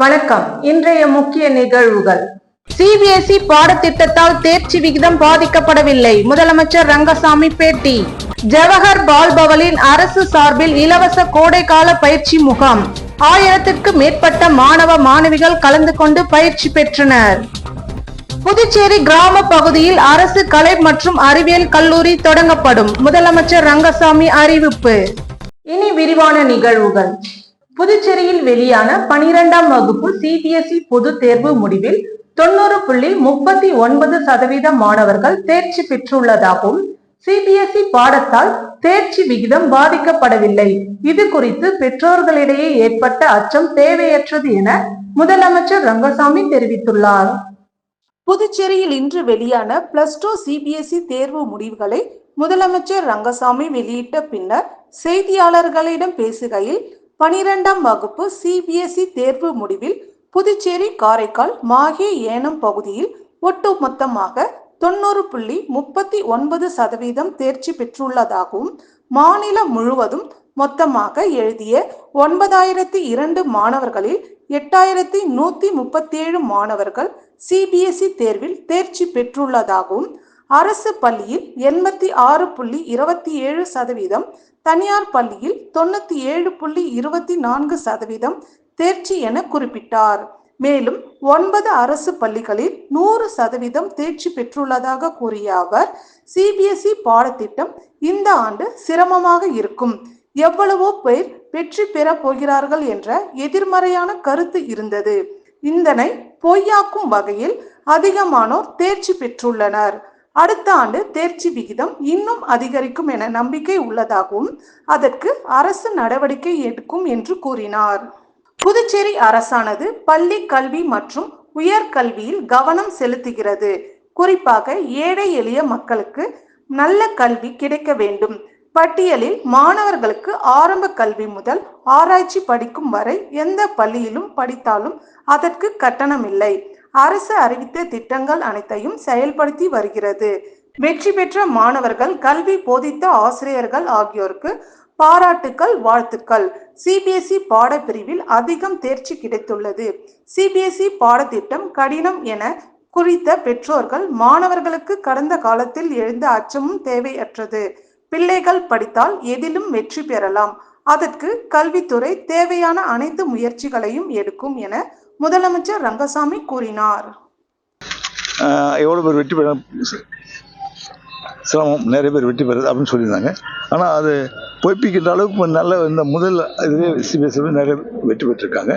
வணக்கம். இன்றைய முக்கிய நிகழ்வுகள். சிபிஎஸ்இ பாடத்திட்டத்தால் தேர்ச்சி விகிதம் பாதிக்கப்படவில்லை, முதலமைச்சர் ரங்கசாமி பேட்டி. ஜவஹர் பால் பவலின் அரசு சார்பில் இலவச கோடைக்கால பயிற்சி முகாம். 1000க்கும் மேற்பட்ட மாணவ மாணவிகள் கலந்து கொண்டு பயிற்சி பெற்றனர். புதுச்சேரி கிராம பகுதியில் அரசு கலை மற்றும் அறிவியல் கல்லூரி தொடங்கப்படும், முதலமைச்சர் ரங்கசாமி அறிவிப்பு. இனி விரிவான நிகழ்வுகள். புதுச்சேரியில் வெளியான 12ஆம் வகுப்பு சிபிஎஸ்இ பொது தேர்வு முடிவில் 90.39% மாணவர்கள் தேர்ச்சி பெற்றுள்ளதாகவும், சிபிஎஸ்இ பாடத்தால் தேர்ச்சி விகிதம் பாதிக்கப்படவில்லை. இது குறித்து பெற்றோர்களிடையே ஏற்பட்ட அச்சம் தேவையற்றது என முதலமைச்சர் ரங்கசாமி தெரிவித்துள்ளார். புதுச்சேரியில் இன்று வெளியான +2 சிபிஎஸ்இ தேர்வு முடிவுகளை முதலமைச்சர் ரங்கசாமி வெளியிட்ட பின்னர் செய்தியாளர்களிடம் பேசுகையில், 12ஆம் வகுப்பு சிபிஎஸ்இ தேர்வு முடிவில் புதுச்சேரி, காரைக்கால், மாஹே, ஏனம் பகுதியில் ஒட்டுமொத்தமாக 90.39% தேர்ச்சி பெற்றுள்ளதாகவும், மாநிலம் முழுவதும் மொத்தமாக எழுதிய 9002 மாணவர்களில் 8137 மாணவர்கள் சிபிஎஸ்இ தேர்வில் தேர்ச்சி பெற்றுள்ளதாகவும், அரசு பள்ளியில் 86.27%, தனியார் பள்ளியில் 97.24% தேர்ச்சி என குறிப்பிட்டார். மேலும் 9 அரசு பள்ளிகளில் 100% தேர்ச்சி பெற்றுள்ளதாக கூறிய அவர், சிபிஎஸ்இ பாடத்திட்டம் இந்த ஆண்டு சிரமமாக இருக்கும், எவ்வளவோ பேர் வெற்றி பெற போகிறார்கள் என்ற எதிர்மறையான கருத்து இருந்தது. இதனை பொய்யாக்கும் வகையில் அதிகமானோர் தேர்ச்சி பெற்றுள்ளனர். அடுத்த ஆண்டு தேர்ச்சி விகிதம் இன்னும் அதிகரிக்கும் என நம்பிக்கை உள்ளதாகவும், அதற்கு அரசு நடவடிக்கை எடுக்கும் என்று கூறினார். புதுச்சேரி அரசானது பள்ளி கல்வி மற்றும் உயர்கல்வியில் கவனம் செலுத்துகிறது. குறிப்பாக ஏழை எளிய மக்களுக்கு நல்ல கல்வி கிடைக்க வேண்டும். பட்டியலில் மாணவர்களுக்கு ஆரம்ப கல்வி முதல் ஆராய்ச்சி படிக்கும் வரை எந்த பள்ளியிலும் படித்தாலும் அதற்கு கட்டணம் இல்லை. அரசு அறிவித்த திட்டங்கள் அனைத்தையும் செயல்படுத்தி வருகிறது. வெற்றி பெற்ற மாணவர்கள், கல்வி போதித்த ஆசிரியர்கள் ஆகியோருக்கு பாராட்டுக்கள், வாழ்த்துக்கள். சிபிஎஸ்இ பாடப்பிரிவில் அதிகம் தேர்ச்சி கிடைத்துள்ளது. சிபிஎஸ்இ பாடத்திட்டம் கடினம் என குறித்த பெற்றோர்கள், மாணவர்களுக்கு கடந்த காலத்தில் எழுந்த அச்சமும் தேவையற்றது. பிள்ளைகள் படித்தால் எதிலும் வெற்றி பெறலாம். அதற்கு கல்வித்துறை தேவையான அனைத்து முயற்சிகளையும் எடுக்கும் என முதலமைச்சர் ரங்கசாமி கூறினார். எவ்வளோ பேர் வெற்றி பெற சிரமம், நிறைய பேர் வெற்றி பெறுது அப்படின்னு சொல்லியிருந்தாங்க. ஆனால் அது பொய்ப்பிக்கின்ற அளவுக்கு நல்ல இந்த முதல் இதுவே சிபிஎஸ்இ நிறைய வெற்றி பெற்றிருக்காங்க.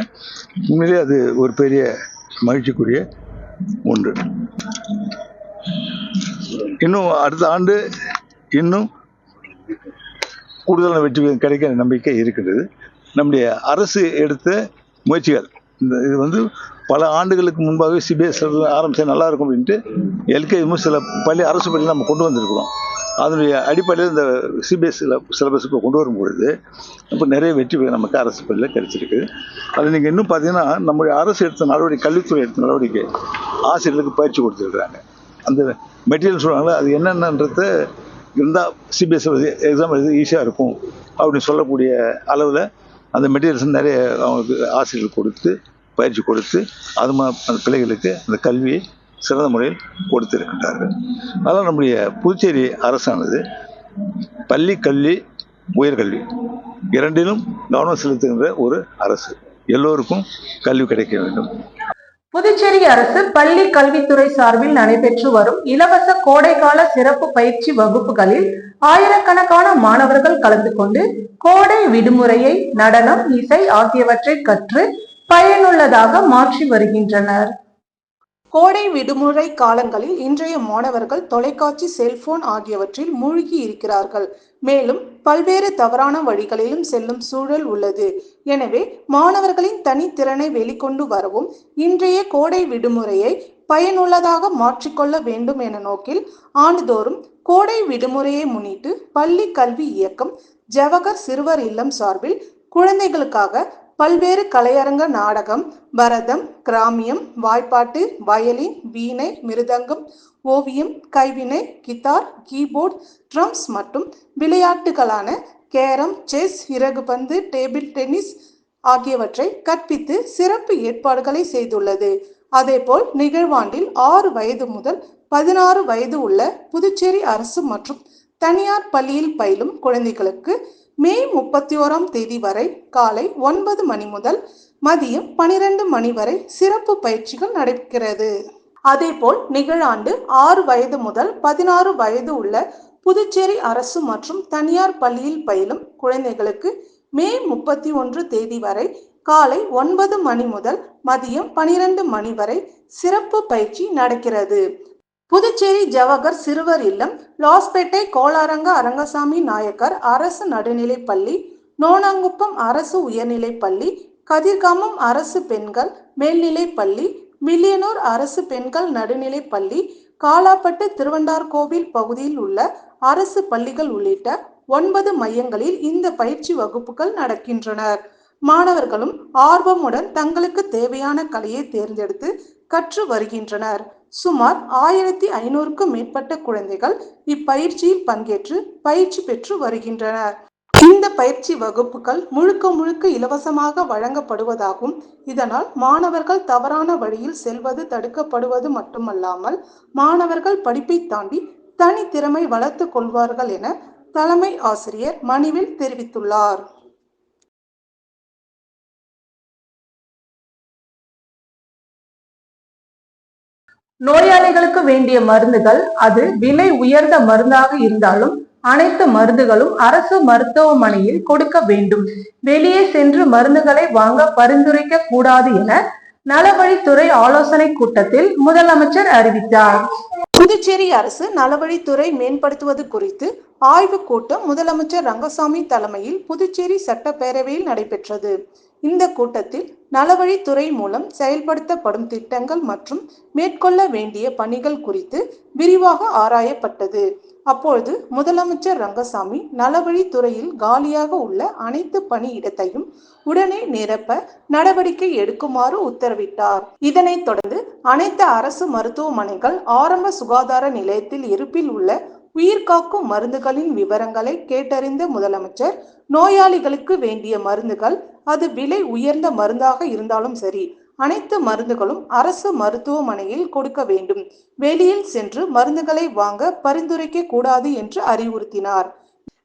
உண்மையிலே அது ஒரு பெரிய மகிழ்ச்சிக்குரிய ஒன்று. இன்னும் அடுத்த ஆண்டு இன்னும் கூடுதலான வெற்றி கிடைக்க நம்பிக்கை இருக்கிறது. நம்முடைய அரசு எடுத்த முயற்சிகள், இது பல ஆண்டுகளுக்கு முன்பாகவே சிபிஎஸ்இ ஆரம்பித்தா நல்லா இருக்கும் அப்படின்ட்டு எல்கேஜி சில பள்ளி, அரசு பள்ளி நம்ம கொண்டு வந்திருக்கிறோம். அதனுடைய அடிப்படையில் இந்த சிபிஎஸ்இ சிலபஸுக்கு கொண்டு வரும்பொழுது இப்போ நிறைய வெற்றி நமக்கு அரசு பள்ளியில் கிடைச்சிருக்கு. அது நீங்கள் இன்னும் பார்த்தீங்கன்னா, நம்முடைய அரசு எடுத்த நடவடிக்கை, கல்வித்துறை எடுத்த நடவடிக்கை, ஆசிரியர்களுக்கு பயிற்சி கொடுத்துருக்குறாங்க. அந்த மெட்டீரியல் சொல்லுவாங்களே, அது என்னென்னன்றத இருந்தால் சிபிஎஸ்இ எக்ஸாம் எழுதி ஈஸியாக இருக்கும் அப்படின்னு சொல்லக்கூடிய அளவில் அந்த மெட்டீரியல்ஸ் நிறைய அவங்களுக்கு ஆசிரியர்கள் கொடுத்து பயிற்சி கொடுத்து அது அந்த பிள்ளைகளுக்கு அந்த கல்வியை சிறந்த முறையில் கொடுத்திருக்கின்றார்கள். அதனால் நம்முடைய புதுச்சேரி அரசானது பள்ளி கல்வி, உயர்கல்வி இரண்டிலும் கவனம் செலுத்துகின்ற ஒரு அரசு. எல்லோருக்கும் கல்வி கிடைக்க வேண்டும். புதுச்சேரி அரசு பள்ளி கல்வித்துறை சார்பில் நடைபெற்று வரும் இலவச கோடைக்கால சிறப்பு பயிற்சி வகுப்புகளில் ஆயிரக்கணக்கான மாணவர்கள் கலந்து கொண்டு கோடை விடுமுறையை நடனம், இசை ஆகியவற்றை கற்று பயனுள்ளதாக மாற்றி வருகின்றனர். கோடை விடுமுறை காலங்களில் இன்றைய மாணவர்கள் தொலைக்காட்சி, செல்போன் ஆகியவற்றில் மூழ்கி இருக்கிறார்கள். மேலும் பல்வேறு தவறான வழிகளிலும் செல்லும் சூழல் உள்ளது. எனவே மாணவர்களின் தனித்திறனை வெளிக்கொண்டு வரவும் இன்றைய கோடை விடுமுறையை பயனுள்ளதாக மாற்றிக்கொள்ள வேண்டும் என நோக்கில் ஆண்டுதோறும் கோடை விடுமுறையை முன்னிட்டு பள்ளி கல்வி இயக்கம், ஜவஹர் சிறுவர் இல்லம் சார்பில் குழந்தைகளுக்காக பல்வேறு கலையரங்க, நாடகம், பரதம், கிராமியம், வாய்ப்பாட்டு, வயலின், வீணை, மிருதங்கம், ஓவியம், கைவினை, கித்தார், கீபோர்டு, ட்ரம்ஸ் மற்றும் விளையாட்டுகளான கேரம், செஸ், இறகுபந்து, டேபிள் டென்னிஸ் ஆகியவற்றை கற்பித்து சிறப்பு ஏற்பாடுகளை செய்துள்ளது. அதேபோல் நிகழ்வாண்டில் 6 வயது முதல் 16 வயது உள்ள புதுச்சேரி அரசு மற்றும் தனியார் பள்ளியில் பயிலும் குழந்தைகளுக்கு மே 31ஆம் தேதி வரை காலை 9 மணி முதல் மதியம் 12 மணி வரை சிறப்பு பயிற்சிகள் நடக்கிறது. அதேபோல் நிகழாண்டு 6 வயது முதல் 16 வயது உள்ள புதுச்சேரி அரசு மற்றும் தனியார் பள்ளியில் பயிலும் குழந்தைகளுக்கு மே 31 தேதி வரை காலை 9 மணி முதல் மதியம் 12 மணி வரை சிறப்பு பயிற்சி நடக்கிறது. புதுச்சேரி ஜவஹர் சிறுவர் இல்லம், லாஸ்பேட்டை கோளாரங்க அரங்கசாமி நாயக்கர் அரசு நடுநிலைப்பள்ளி, நோனாங்குப்பம் அரசு உயர்நிலைப்பள்ளி, கதிர்காமம் அரசு பெண்கள் மேல்நிலைப்பள்ளி, மில்லியனூர் அரசு பெண்கள் நடுநிலைப்பள்ளி, காலாப்பட்டு திருவண்டார்கோவில் பகுதியில் உள்ள அரசு பள்ளிகள் உள்ளிட்ட 9 மையங்களில் இந்த பயிற்சி வகுப்புகள் நடக்கின்றன. மாணவர்களும் ஆர்வமுடன் தங்களுக்கு தேவையான கலையை தேர்ந்தெடுத்து கற்று வருகின்றனர். சுமார் 1500க்கும் மேற்பட்ட குழந்தைகள் இப்பயிற்சியில் பங்கேற்று பயிற்சி பெற்று வருகின்றனர். இந்த பயிற்சி வகுப்புகள் முழுக்க முழுக்க இலவசமாக வழங்கப்படுவதாகும். இதனால் மாணவர்கள் தவறான வழியில் செல்வது தடுக்கப்படுவது மட்டுமல்லாமல் மாணவர்கள் படிப்பை தாண்டி தனித்திறமை வளர்த்து கொள்வார்கள் என தலைமை ஆசிரியர் மணிவில் தெரிவித்துள்ளார். நோயாளிகளுக்கு வேண்டிய மருந்துகள் அது விலை உயர்ந்த மருந்தாக இருந்தாலும் அனைத்து மருந்துகளும் அரசு மருத்துவமனையில் கொடுக்க வேண்டும். வெளியே சென்று மருந்துகளை வாங்க பரிந்துரைக்க கூடாது என நலவழித்துறை ஆலோசனை கூட்டத்தில் முதலமைச்சர் அறிவித்தார். புதுச்சேரி அரசு நலவழித்துறை மேம்படுத்துவது குறித்து ஆய்வுக் கூட்டம் முதலமைச்சர் ரங்கசாமி தலைமையில் புதுச்சேரி சட்டப்பேரவையில் நடைபெற்றது. இந்த கூட்டத்தில் நலவழித்துறை மூலம் செயல்படுத்தப்படும் திட்டங்கள் மற்றும் மேற்கொள்ள வேண்டிய பணிகள் குறித்து விரிவாக ஆராயப்பட்டது. அப்பொழுது முதலமைச்சர் ரங்கசாமி நலவழித்துறையில் காலியாக உள்ள அனைத்து பணியிடத்தையும் உடனே நிரப்ப நடவடிக்கை எடுக்குமாறு உத்தரவிட்டார். இதனைத் தொடர்ந்து அனைத்து அரசு மருத்துவமனைகள் ஆரம்ப சுகாதார நிலையத்தில் இருப்பில் உள்ள உயிர்காக்கும் மருந்துகளின் விவரங்களை கேட்டறிந்த முதலமைச்சர் நோயாளிகளுக்கு வேண்டிய மருந்துகள் அது விலை உயர்ந்த மருந்தாக இருந்தாலும் சரி அனைத்து மருந்துகளும் அரசு மருத்துவமனையில் கொடுக்க வேண்டும். வெளியில் சென்று மருந்துகளை வாங்க பரிந்துரைக்க கூடாது என்று அறிவுறுத்தினார்.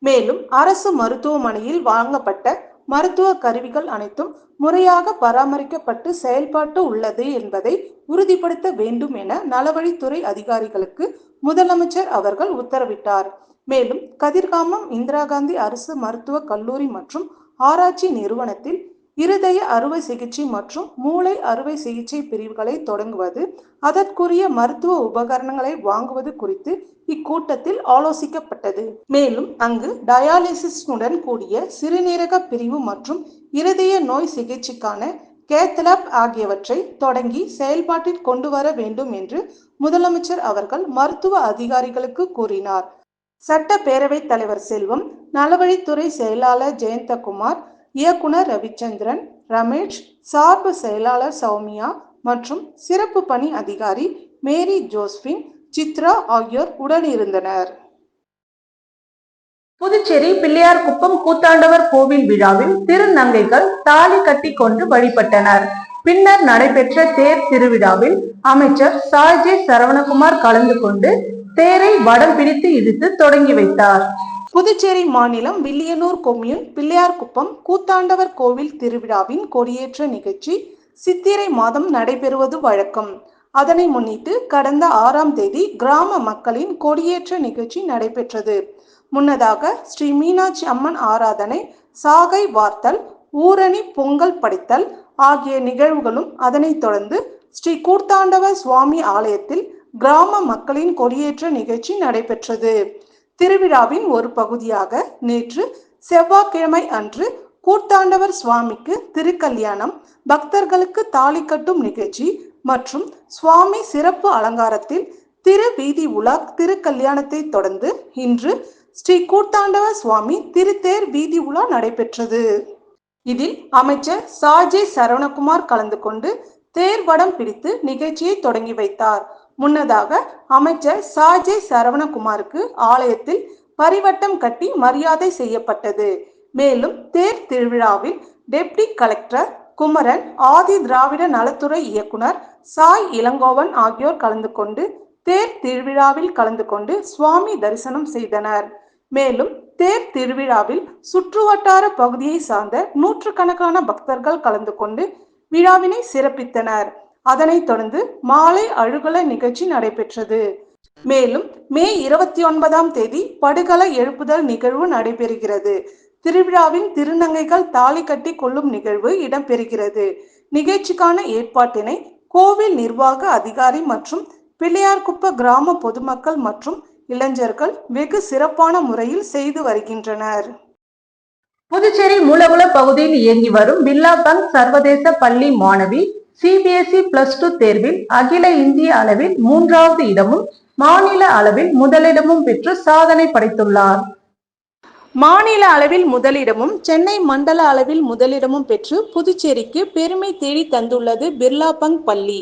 மேலும் அரசு மருத்துவமனையில் வாங்கப்பட்ட மருத்துவ கருவிகள் அனைத்தும் முறையாக பராமரிக்கப்பட்டு செயல்பாட்டு உள்ளது என்பதை உறுதிப்படுத்த வேண்டும் என நலவழித்துறை அதிகாரிகளுக்கு முதலமைச்சர் அவர்கள் உத்தரவிட்டார். மேலும் கதிர்காமம் இந்திரா காந்தி அரசு மருத்துவக் கல்லூரி மற்றும் ஆராய்ச்சி நிறுவனத்தில் இருதய அறுவை சிகிச்சை மற்றும் மூளை அறுவை சிகிச்சை பிரிவுகளை தொடங்குவது, அதற்குரிய மருத்துவ உபகரணங்களை வாங்குவது குறித்து இக்கூட்டத்தில் ஆலோசிக்கப்பட்டது. மேலும் அங்கு டயாலிசிஸுடன் கூடிய சிறுநீரக பிரிவு மற்றும் இருதய நோய் சிகிச்சைக்கான கேத்லாப் ஆகியவற்றை தொடங்கி செயல்பாட்டில் கொண்டு வர வேண்டும் என்று முதலமைச்சர் அவர்கள் மருத்துவ அதிகாரிகளுக்கு கூறினார். சட்டப்பேரவைத் தலைவர் செல்வம், நலவழித்துறை செயலாளர் ஜெயந்தகுமார், இயக்குனர் ரவிச்சந்திரன், ரமேஷ், சார்பு செயலாளர் சௌமியா மற்றும் சிறப்பு பணி அதிகாரி மேரி ஜோஸ்பின், சித்ரா ஆகியோர் உடனிருந்தனர். புதுச்சேரி பிள்ளையார்குப்பம் கூத்தாண்டவர் கோவில் விழாவில் திருநங்கைகள் தாலி கட்டி கொண்டு வழிபட்டனர். பின்னர் நடைபெற்ற தேர் திருவிழாவில் அமைச்சர் சாய்ஜே சரவணகுமார் கலந்து கொண்டு தேரை வடம் பிடித்து இழுத்து தொடங்கி வைத்தார். புதுச்சேரி மாநிலம் வில்லியனூர் கொம்யூன் பிள்ளையார்குப்பம் கூத்தாண்டவர் கோவில் திருவிழாவின் கொடியேற்ற நிகழ்ச்சி சித்திரை மாதம் நடைபெறுவது வழக்கம். அதனை முன்னிட்டு கடந்த 6ஆம் தேதி கிராம மக்களின் கொடியேற்ற நிகழ்ச்சி நடைபெற்றது. முன்னதாக ஸ்ரீ மீனாட்சி அம்மன் ஆராதனை, சாகை வார்த்தல், ஊரணி பொங்கல் படைத்தல் ஆகிய நிகழ்வுகளும், அதனைத் தொடர்ந்து ஸ்ரீ கூத்தாண்டவர் சுவாமி ஆலயத்தில் கிராம மக்களின் கொடியேற்ற நிகழ்ச்சி நடைபெற்றது. திருவிழாவின் ஒரு பகுதியாக நேற்று செவ்வாய்க்கிழமை அன்று கூத்தாண்டவர் சுவாமிக்கு திருக்கல்யாணம், பக்தர்களுக்கு தாலி கட்டும் நிகழ்ச்சி மற்றும் சுவாமி சிறப்பு அலங்காரத்தில் திரு வீதி உலா திருக்கல்யாணத்தை தொடர்ந்து இன்று ஸ்ரீ கூத்தாண்டவர் சுவாமி திருத்தேர் வீதி உலா நடைபெற்றது. இதில் அமைச்சர் சாஜே சரவணகுமார் கலந்து கொண்டு தேர் வடம் பிடித்து நிகழ்ச்சியை தொடங்கி வைத்தார். முன்னதாக அமைச்சர் சாஜே சரவணகுமாருக்கு ஆலயத்தில் பரிவட்டம் கட்டி மரியாதை செய்யப்பட்டது. மேலும் தேர் திருவிழாவில் டெப்டி கலெக்டர் குமரன், ஆதி திராவிட நலத்துறை இயக்குனர் சாய் இளங்கோவன் ஆகியோர் கலந்து கொண்டு தேர் திருவிழாவில் கலந்து கொண்டு சுவாமி தரிசனம் செய்தனர். மேலும் தேர் திருவிழாவில் சுற்றுவட்டார பகுதியை சார்ந்த நூற்றுக்கணக்கான பக்தர்கள் கலந்து கொண்டு விழாவினை சிறப்பித்தனர். அதனைத் தொடர்ந்து மாலை அழுகல நிகழ்ச்சி நடைபெற்றது. மேலும் மே 29ஆம் தேதி படுகள எழுப்புதல் நிகழ்வு நடைபெறுகிறது. திருவிழாவின் திருநங்கைகள் தாலி கட்டி கொள்ளும் நிகழ்வு இடம்பெறுகிறது. நிகழ்ச்சிக்கான ஏற்பாட்டினை கோவில் நிர்வாக அதிகாரி மற்றும் பிள்ளையார்குப்ப கிராம பொதுமக்கள் மற்றும் இளைஞர்கள் வெகு சிறப்பான முறையில் செய்து வருகின்றனர். புதுச்சேரி மூலகுள பகுதியில் இயங்கி வரும் பிர்லா பங்க் சர்வதேச பள்ளி மாணவி CBSE +2 தேர்வில் அகில இந்திய அளவில் 3வது இடமும் மாநில அளவில் முதலிடமும் பெற்று சாதனை படைத்துள்ளார். மாநில அளவில் முதலிடமும் சென்னை மண்டல அளவில் முதலிடமும் பெற்று புதுச்சேரிக்கு பெருமை தேடி தந்துள்ளது பிர்லா பங்க் பள்ளி.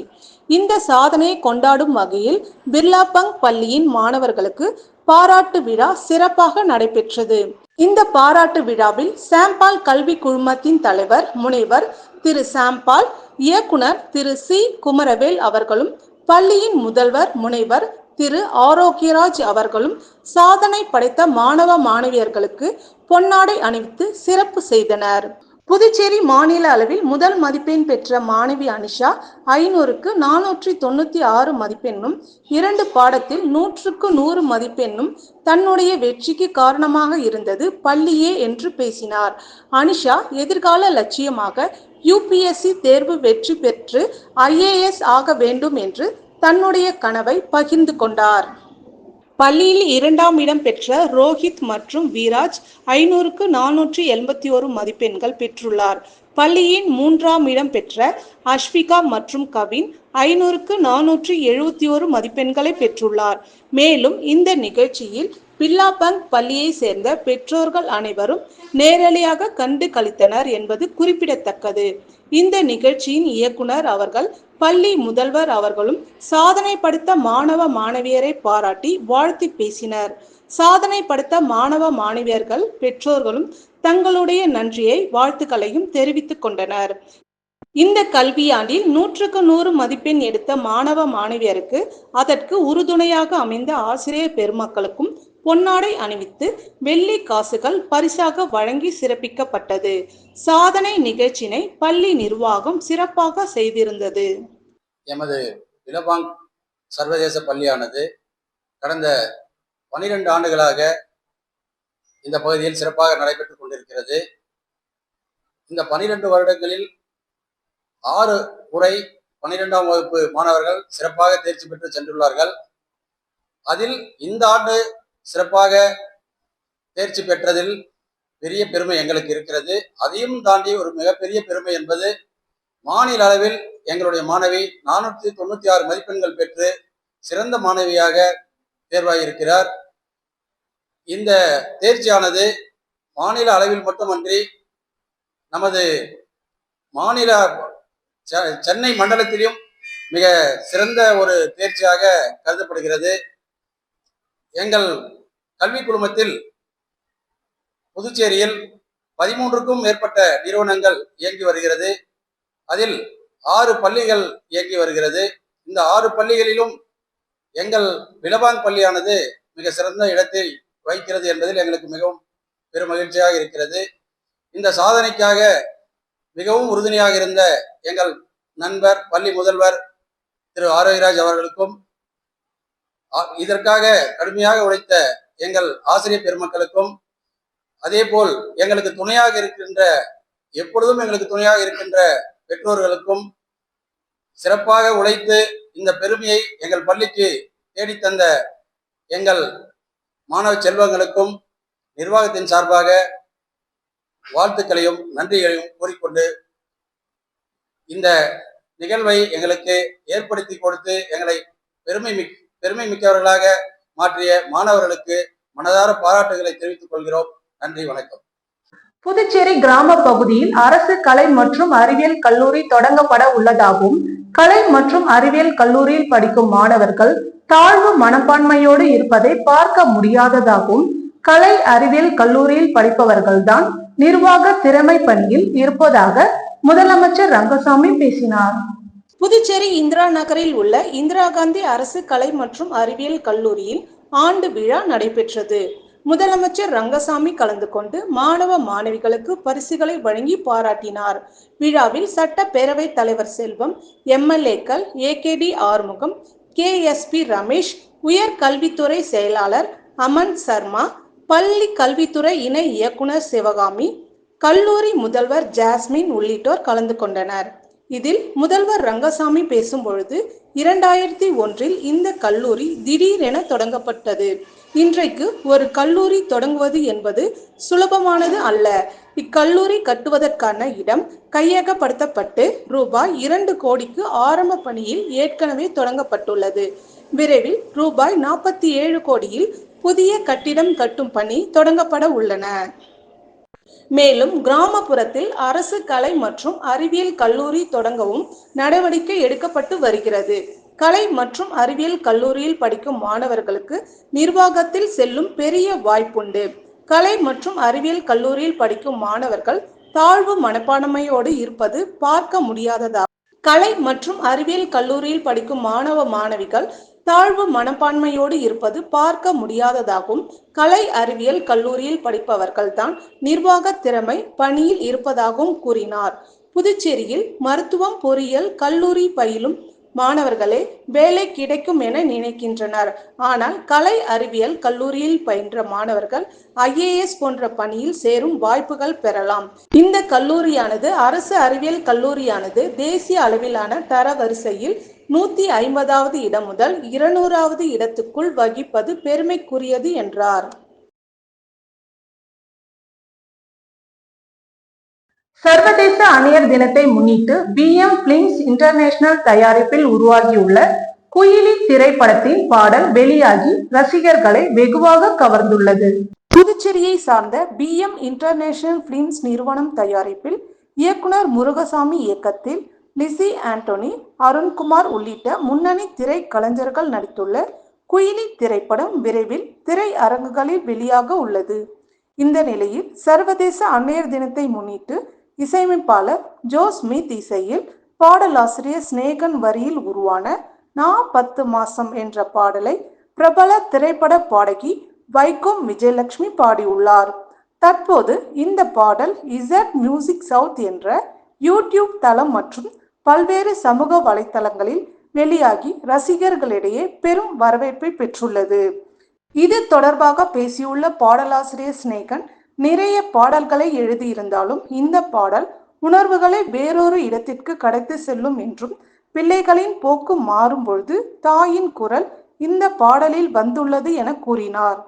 இந்த சாதனையை கொண்டாடும் வகையில் பிர்லா பங்க் பள்ளியின் மாணவர்களுக்கு பாராட்டு விழா சிறப்பாக நடைபெற்றது. இந்த பாராட்டு விழாவில் சாம்பால் கல்வி குழுமத்தின் தலைவர் முனைவர் திரு சாம்பால், இயக்குனர் திரு சி குமரவேல் அவர்களும், பள்ளியின் முதல்வர் முனைவர் திரு ஆரோக்கியராஜ் அவர்களும் சாதனை படைத்த மாணவ மாணவியர்களுக்கு பொன்னாடை அணிவித்து சிறப்பு செய்தனர். புதுச்சேரி மாநில அளவில் முதல் மதிப்பெண் பெற்ற மாணவி அனிஷா 500க்கு 496 மதிப்பெண்ணும், 2 பாடத்தில் 100க்கு 100 மதிப்பெண்ணும் தன்னுடைய வெற்றிக்கு காரணமாக இருந்தது பள்ளியே என்று பேசினார். அனிஷா எதிர்கால லட்சியமாக UPSC தேர்வு வெற்றி பெற்று IAS ஆக வேண்டும் என்று தன்னுடைய கனவை பகிர்ந்து கொண்டார். பள்ளியில் 2ஆம் இடம் பெற்ற ரோஹித் மற்றும் வீராஜ் 500க்கு 481 மதிப்பெண்கள் பெற்றுள்ளார். பள்ளியின் 3ஆம் இடம் பெற்ற அஷ்விகா மற்றும் கவின் 500க்கு 471 மதிப்பெண்களை பெற்றுள்ளார். மேலும் இந்த நிகழ்ச்சியில் பிர்லா பங்க் பள்ளியை சேர்ந்த பெற்றோர்கள் அனைவரும் நேரடியாக கண்டு களித்தனர் என்பது குறிப்பிடத்தக்கது. இந்த நிகழ்ச்சியின் இயக்குனர் அவர்கள், பள்ளி முதல்வர் அவர்களும் சாதனை படைத்த மாணவ மாணவியரை பாராட்டி வாழ்த்தி பேசினர். சாதனை படைத்த மாணவ மாணவியர்கள் பெற்றோர்களும் தங்களுடைய நன்றியை வாழ்த்துக்களையும் தெரிவித்துக் கொண்டனர். இந்த கல்வியாண்டில் 100க்கு 100 மதிப்பெண் எடுத்த மாணவ மாணவியருக்கு அதற்கு உறுதுணையாக அமைந்த ஆசிரியர் பெருமக்களுக்கும் பொன்னாடை அணிவித்து வெள்ளி காசுகள் பரிசாக வழங்கி சிறப்பிக்கப்பட்டது. சாதனை நிகழ்ச்சியினை பள்ளி நிர்வாகம் சிறப்பாக செய்திருந்தது. எமது பிர்லாபங்க் சர்வதேச பள்ளியானது கடந்த 12 ஆண்டுகளாக இந்த பகுதியில் சிறப்பாக நடைபெற்றுக் கொண்டிருக்கிறது. இந்த 12 வருடங்களில் 6 முறை 12ஆம் வகுப்பு மாணவர்கள் சிறப்பாக தேர்ச்சி பெற்று சென்றுள்ளார்கள். அதில் இந்த ஆண்டு சிறப்பாக தேர்ச்சி பெற்றதில் பெரிய பெருமை எங்களுக்கு இருக்கிறது. அதையும் தாண்டி ஒரு மிகப்பெரிய பெருமை என்பது, மாநில அளவில் எங்களுடைய மாணவி 496 மதிப்பெண்கள் பெற்று சிறந்த மாணவியாக தேர்வாகியிருக்கிறார். இந்த தேர்ச்சியானது மாநில அளவில் மட்டுமன்றி நமது மாநில சென்னை மண்டலத்திலும் மிக சிறந்த ஒரு தேர்ச்சியாக கருதப்படுகிறது. எங்கள் கல்வி குழுமத்தில் புதுச்சேரியில் 13க்கும் மேற்பட்ட நிறுவனங்கள் இயங்கி வருகிறது. அதில் 6 பள்ளிகள் இயங்கி வருகிறது. இந்த 6 பள்ளிகளிலும் எங்கள் பிர்லாபங்க் பள்ளியானது மிக சிறந்த இடத்தை வகிக்கிறது என்பதில் எங்களுக்கு மிகவும் பெரும் மகிழ்ச்சியாக இருக்கிறது. இந்த சாதனைக்காக மிகவும் உறுதுணையாக இருந்த எங்கள் நண்பர் பள்ளி முதல்வர் திரு ஆரோக்கியராஜ் அவர்களுக்கும், இதற்காக கடுமையாக உழைத்த எங்கள் ஆசிரியர் பெருமக்களுக்கும், அதே போல் எங்களுக்கு துணையாக இருக்கின்ற, எப்பொழுதும் எங்களுக்கு துணையாக இருக்கின்ற பெற்றோர்களுக்கும், சிறப்பாக உழைத்து இந்த பெருமையை எங்கள் பள்ளிக்கு தேடித்தந்த எங்கள் மாணவ செல்வங்களுக்கும் நிர்வாகத்தின் சார்பாக வாழ்த்துக்களையும் நன்றிகளையும் கூறிக்கொண்டு, இந்த நிகழ்வை எங்களுக்கு ஏற்படுத்தி கொடுத்து எங்களை பெருமை மிக்கவர்களாக மாற்றிய மாணவர்களுக்கு மனதார பாராட்டுகளை தெரிவித்துக் கொள்கிறோம். நன்றி, வணக்கம். புதுச்சேரி கிராம பகுதியில் அரசு கலை மற்றும் அறிவியல் கல்லூரி தொடங்கப்பட உள்ளதாகவும், கலை மற்றும் அறிவியல் கல்லூரியில் படிக்கும் மாணவர்கள் தாழ்வு மனப்பான்மையோடு இருப்பதை பார்க்க முடியாததாகவும், கலை அறிவியல் கல்லூரியில் படிப்பவர்கள்தான் நிர்வாக திறமை பணியில் இருப்பதாக முதலமைச்சர் ரங்கசாமி பேசினார். புதுச்சேரி இந்திரா நகரில் உள்ள இந்திரா காந்தி அரசு கலை மற்றும் அறிவியல் கல்லூரியில் ஆண்டு விழா நடைபெற்றது. முதலமைச்சர் ரங்கசாமி கலந்து கொண்டு மாணவ மாணவிகளுக்கு பரிசுகளை வழங்கி பாராட்டினார். விழாவில் சட்டப்பேரவைத் தலைவர் செல்வம், எம்எல்ஏக்கள் ஏகேடி ஆறுமுகம், கேஎஸ்பி ரமேஷ், உயர்கல்வித்துறை செயலாளர் அமன் சர்மா, பள்ளி கல்வித்துறை இணை இயக்குனர் சிவகாமி, கல்லூரி முதல்வர் ஜாஸ்மின் உள்ளிட்டோர் கலந்து கொண்டனர். இதில் முதல்வர் ரங்கசாமி பேசும் பொழுது 2001 இந்த கல்லூரி திடீரென தொடங்கப்பட்டது. இன்றைக்கு ஒரு கல்லூரி தொடங்குவது என்பது சுலபமானது அல்ல. இக்கல்லூரி கட்டுவதற்கான இடம் கையகப்படுத்தப்பட்டு ரூபாய் 2 கோடிக்கு ஆரம்ப பணியில் ஏற்கனவே தொடங்கப்பட்டுள்ளது. விரைவில் ரூபாய் 47 கோடியில் புதிய கட்டிடம் கட்டும் பணி தொடங்கப்பட உள்ளன. மேலும் கிராமப்புறத்தில் அரசு கலை மற்றும் அறிவியல் கல்லூரி தொடங்கவும் நடவடிக்கை எடுக்கப்பட்டு வருகிறது. கலை மற்றும் அறிவியல் கல்லூரியில் படிக்கும் மாணவர்களுக்கு நிர்வாகத்தில் செல்லும் பெரிய வாய்ப்புண்டு. கலை மற்றும் அறிவியல் கல்லூரியில் படிக்கும் மாணவர்கள் தாழ்வு மனப்பான்மையோடு இருப்பது பார்க்க முடியாததாகும். கலை மற்றும் அறிவியல் கல்லூரியில் படிக்கும் மாணவ மாணவிகள் தாழ்வு மனப்பான்மையோடு இருப்பது பார்க்க முடியாததாகும். கலை அறிவியல் கல்லூரியில் படிப்பவர்கள் தான் நிர்வாக திறமை பணியில் இருப்பதாகவும் கூறினார். புதுச்சேரியில் மருத்துவம் பொறியியல் கல்லூரி பயிலும் மாணவர்களே வேலை கிடைக்கும் என நினைக்கின்றனர். ஆனால் கலை அறிவியல் கல்லூரியில் பயின்ற மாணவர்கள் IAS போன்ற பணியில் சேரும் வாய்ப்புகள் பெறலாம். இந்த கல்லூரியானது அரசு அறிவியல் கல்லூரியானது தேசிய அளவிலான தரவரிசையில் 150வது இடம் முதல் 200வது இடத்துக்குள் வகிப்பது பெருமைக்குரியது என்றார். சர்வதேச அன்னையர் தினத்தை முன்னிட்டு BM பிலிம்ஸ் இன்டர்நேஷனல் தயாரிப்பில் உருவாகியுள்ள குயிலி திரைப்படத்தின் பாடல் வெளியாகி ரசிகர்களை வெகுவாக கவர்ந்துள்ளது. புதுச்சேரியை சார்ந்த BM இன்டர்நேஷனல் பிலிம்ஸ் நிறுவனம் தயாரிப்பில் இயக்குனர் முருகசாமி இயக்கத்தில் லிசி ஆண்டோனி, அருண்குமார் உள்ளிட்ட முன்னணி திரை கலைஞர்கள் நடித்துள்ள குயிலி திரைப்படம் விரைவில் திரை அரங்குகளில் வெளியாக உள்ளது. இந்த நிலையில் சர்வதேச அன்னையர் தினத்தை முன்னிட்டு இசையமைப்பாளர் ஜோ ஸ்மித் இசையில் பாடலாசிரியர் ஸ்நேகன் வரியில் உருவான நான் 10 மாசம் என்ற பாடலை பிரபல திரைப்பட பாடகி வைக்கம் விஜயலட்சுமி பாடியுள்ளார். தற்போது இந்த பாடல் இசட் மியூசிக் சவுத் என்ற யூடியூப் தளம் மற்றும் பல்வேறு சமூக வலைத்தளங்களில் வெளியாகி ரசிகர்களிடையே பெரும் வரவேற்பை பெற்றுள்ளது. இது தொடர்பாக பேசியுள்ள பாடலாசிரியர் ஸ்நேகன், நிறைய பாடல்களை எழுதியிருந்தாலும் இந்த பாடல் உணர்வுகளை வேறொரு இடத்திற்கு கடத்தி செல்லும் என்றும், பிள்ளைகளின் போக்கு மாறும் பொழுது தாயின் குரல் இந்த பாடலில் வந்துள்ளது என கூறினார்.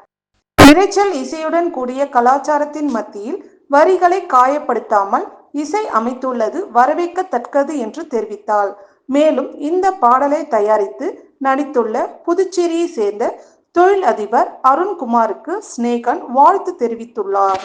இரைச்சல் இசையுடன் கூடிய கலாச்சாரத்தின் மத்தியில் வரிகளை காயப்படுத்தாமல் இசை அமைத்துள்ளது வரவேற்கத்தக்கது என்று தெரிவித்தார். மேலும் இந்த பாடலை தயாரித்து நடித்துள்ள புதுச்சேரியை சேர்ந்த தொழில் அதிபர் அருண்குமாருக்கு ஸ்நேகன் வாழ்த்து தெரிவித்துள்ளார்.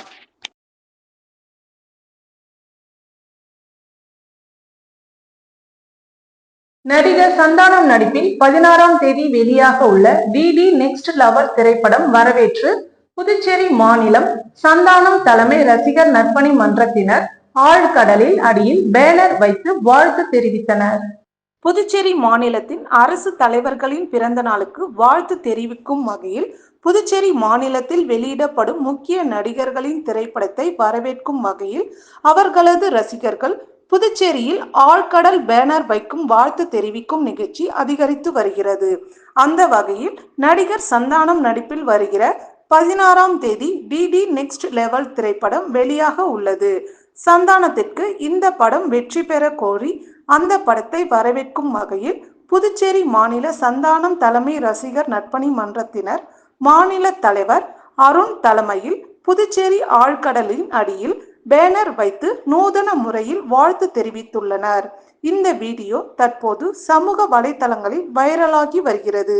நடிகர் சந்தானம் நடிப்பில் 16ஆம் தேதி வெளியாக உள்ள டிடி நெக்ஸ்ட் லெவல் திரைப்படம் வரவேற்று புதுச்சேரி மாநிலம் சந்தானம் தலைமை ரசிகர் நற்பணி மன்றத்தினர் ஆழ்கடலில் அடியில் பேனர் வைத்து வாழ்த்து தெரிவித்தனர். புதுச்சேரி மாநிலத்தின் அரசு தலைவர்களின் பிறந்த நாளுக்கு வாழ்த்து தெரிவிக்கும் வகையில் புதுச்சேரி மாநிலத்தில் வெளியிடப்படும் முக்கிய நடிகர்களின் திரைப்படத்தை வரவேற்கும் வகையில் அவர்களது ரசிகர்கள் புதுச்சேரியில் ஆழ்கடல் பேனர் வைக்கும் வாழ்த்து தெரிவிக்கும் நிகழ்ச்சி அதிகரித்து வருகிறது. அந்த வகையில் நடிகர் சந்தானம் நடிப்பில் வருகிற 16ஆம் தேதி டிடி நெக்ஸ்ட் லெவல் திரைப்படம் வெளியாக உள்ளது. சந்தானத்திற்கு இந்த படம் வெற்றி பெற கோரி அந்த படத்தை வரவேற்கும் வகையில் புதுச்சேரி மாநில சந்தானம் தலைமை ரசிகர் நற்பணி மன்றத்தினர் மாநில தலைவர் அருண் தலைமையில் புதுச்சேரி ஆழ்கடலின் அடியில் பேனர் வைத்து நூதன முறையில் வாழ்த்து தெரிவித்துள்ளனர். இந்த வீடியோ தற்போது சமூக வலைதளங்களில் வைரலாகி வருகிறது.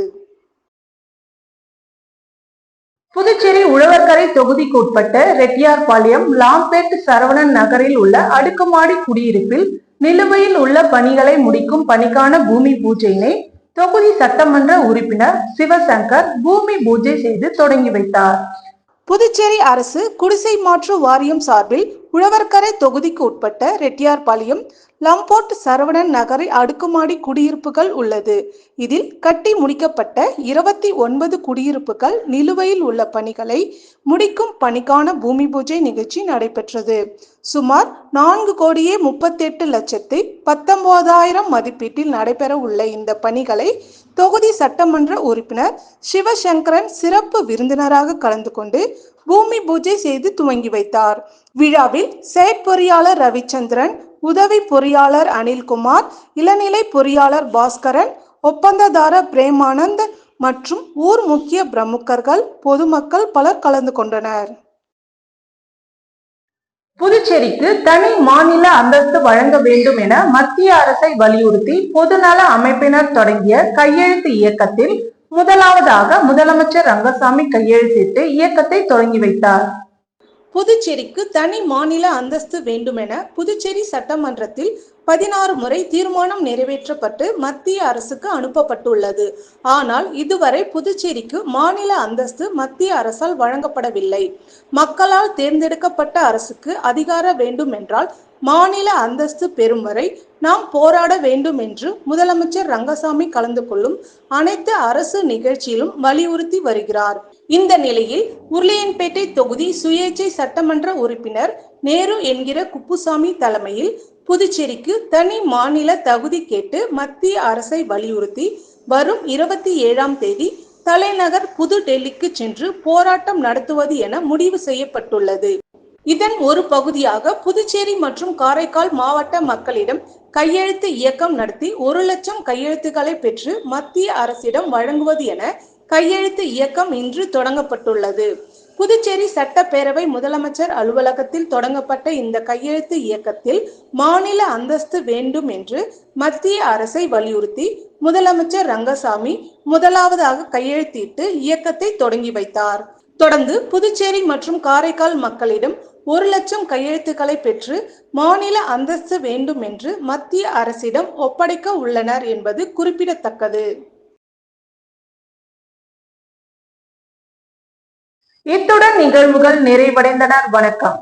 புதுச்சேரி உழவர்கரை தொகுதிக்கு உட்பட்ட ரெட்டியார்பாளையம் லாம்பேட் சரவணன் நகரில் உள்ள அடுக்குமாடி குடியிருப்பில் நிலுவையில் உள்ள பணிகளை முடிக்கும் பணிக்கான பூமி பூஜையினை தொகுதி சட்டமன்ற உறுப்பினர் சிவசங்கர் பூமி பூஜை செய்து தொடங்கி வைத்தார். புதுச்சேரி அரசு குடிசை மாற்று வாரியம் சார்பில் உழவர்கரை தொகுதிக்கு உட்பட்ட ரெட்டியார்பாளையம், லம்போர்ட், சரவணன் நகரை அடுக்குமாடி குடியிருப்புகள் உள்ளது. இதில் கட்டி முடிக்கப்பட்ட 29 குடியிருப்புகள் நிலுவையில் உள்ள பணிகளை முடிக்கும் பணிக்கான பூமி பூஜை நிகழ்ச்சி நடைபெற்றது. சுமார் 4,38,19,000 மதிப்பீட்டில் நடைபெற உள்ள இந்த பணிகளை தொகுதி சட்டமன்ற உறுப்பினர் சிவசங்கரன் சிறப்பு விருந்தினராக கலந்து கொண்டு பூமி பூஜை செய்து துவங்கி வைத்தார். விழாவில் செயற்பொறியாளர் ரவிச்சந்திரன், உதவி பொறியாளர் அனில்குமார், இளநிலை பொறியாளர் பாஸ்கரன், ஒப்பந்ததாரர் பிரேமானந்த் மற்றும் ஊர் முக்கிய பிரமுகர்கள், பொதுமக்கள் பலர் கலந்து கொண்டனர். புதுச்சேரிக்கு தனி மாநில அந்தஸ்து வழங்க வேண்டும் என மத்திய அரசை வலியுறுத்தி பொதுநல அமைப்பினர் தொடங்கிய கையெழுத்து இயக்கத்தில் முதலாவதாக முதலமைச்சர் ரங்கசாமி கையெழுத்திட்டு இயக்கத்தை தொடங்கி வைத்தார். புதுச்சேரிக்கு தனி மாநில அந்தஸ்து வேண்டுமென புதுச்சேரி சட்டமன்றத்தில் 16 முறை தீர்மானம் நிறைவேற்றப்பட்டு மத்திய அரசுக்கு அனுப்பப்பட்டுள்ளது. ஆனால் இதுவரை புதுச்சேரிக்கு மாநில அந்தஸ்து மத்திய அரசால் வழங்கப்படவில்லை. மக்களால் தேர்ந்தெடுக்கப்பட்ட அரசுக்கு அதிகாரம் வேண்டும் என்றால் மாநில அந்தஸ்து பெறும் வரை நாம் போராட வேண்டும் என்று முதலமைச்சர் ரங்கசாமி கலந்து கொள்ளும் அனைத்து அரசு நிகழ்ச்சியிலும் வலியுறுத்தி வருகிறார். இந்த நிலையில் உருளையன்பேட்டை தொகுதி சுயேட்சை சட்டமன்ற உறுப்பினர் நேரு என்கிற குப்புசாமி தலைமையில் புதுச்சேரிக்கு தனி மாநில தகுதி கேட்டு மத்திய அரசை வலியுறுத்தி வரும் 27ஆம் தேதி தலைநகர் புது டெல்லிக்கு சென்று போராட்டம் நடத்துவது என முடிவு செய்யப்பட்டுள்ளது. இதன் ஒரு பகுதியாக புதுச்சேரி மற்றும் காரைக்கால் மாவட்ட மக்களிடம் கையெழுத்து இயக்கம் நடத்தி 1 லட்சம் கையெழுத்துக்களை பெற்று மத்திய அரசிடம் வழங்குவது என கையெழுத்து இயக்கம் இன்று தொடங்கப்பட்டுள்ளது. புதுச்சேரி சட்டப்பேரவை முதலமைச்சர் அலுவலகத்தில் தொடங்கப்பட்ட இந்த கையெழுத்து இயக்கத்தில் மாநில அந்தஸ்து வேண்டும் என்று மத்திய அரசை வலியுறுத்தி முதலமைச்சர் ரங்கசாமி முதலாவதாக கையெழுத்திட்டு இயக்கத்தை தொடங்கி வைத்தார். தொடர்ந்து புதுச்சேரி மற்றும் காரைக்கால் மக்களிடம் 1 லட்சம் கையெழுத்துக்களை பெற்று மாநில அந்தஸ்து வேண்டும் என்று மத்திய அரசிடம் ஒப்படைக்க உள்ளனர் என்பது குறிப்பிடத்தக்கது. இத்துடன் நிகழ்வுகள் நிறைவடைந்தன. வணக்கம்.